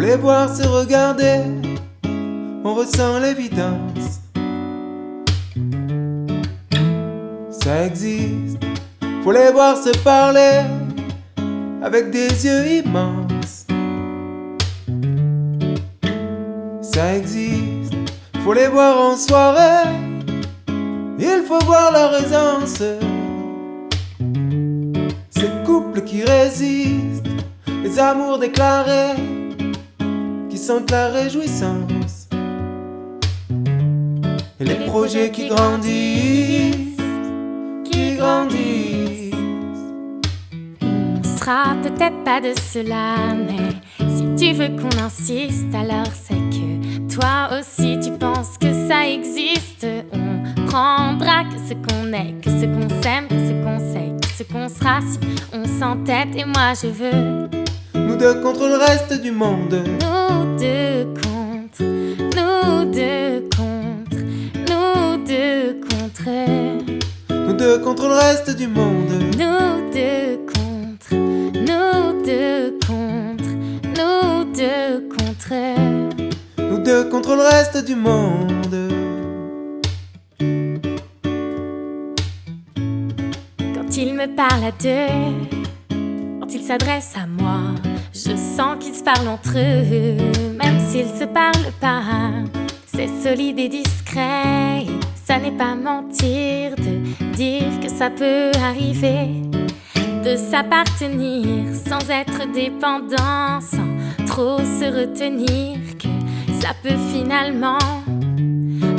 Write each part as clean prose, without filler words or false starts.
Faut les voir se regarder, on ressent l'évidence. Ça existe, faut les voir se parler avec des yeux immenses. Ça existe, faut les voir en soirée, il faut voir leur aisance. Ces couples qui résistent, les amours déclarés, qui sentent la réjouissance. Et les projets qui grandissent, qui grandissent. On sera peut-être pas de cela, mais si tu veux qu'on insiste, alors c'est que toi aussi tu penses que ça existe. On prendra que ce qu'on est, que ce qu'on s'aime, que ce qu'on sait, que ce qu'on sera si on s'entête. Et moi je veux nous deux contre le reste du monde. Nous deux contre, nous deux contre, nous deux contre. Nous deux contre le reste du monde. Nous deux contre, nous deux contre, nous deux contre. Nous deux contre le reste du monde. Quand ils me parlent à deux, quand ils s'adressent à moi, je sens qu'ils se parlent entre eux, même s'ils se parlent pas. C'est solide et discret, ça n'est pas mentir de dire que ça peut arriver, de s'appartenir sans être dépendant, sans trop se retenir, que ça peut finalement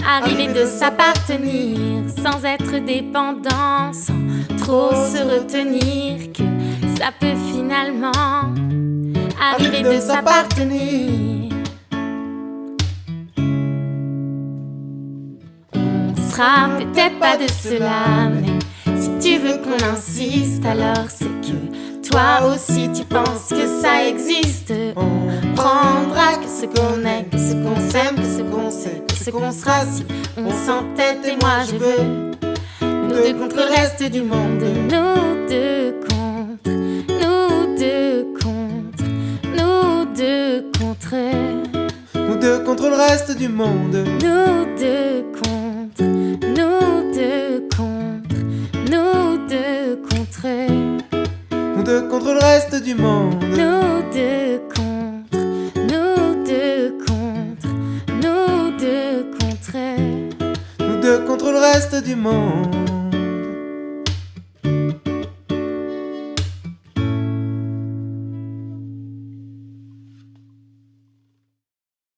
arriver de s'appartenir sans être dépendant, sans trop se retenir, que ça peut finalement arriver de s'appartenir. On sera peut-être pas de cela, mais si tu veux qu'on insiste, alors c'est que toi aussi tu penses que ça existe. On prendra que ce qu'on est, que ce qu'on s'aime, que ce qu'on sait, que ce qu'on sera si on s'entête. Et moi je veux nous deux contre le reste du monde. Nous deux contre, nous deux contre, nous deux contre. Nous deux contre le reste du monde. Nous deux contre, nous deux contre, nous deux contre. Nous deux contre le reste du monde. Nous deux contre, nous deux contre, nous deux contre. Nous deux contre le reste du monde.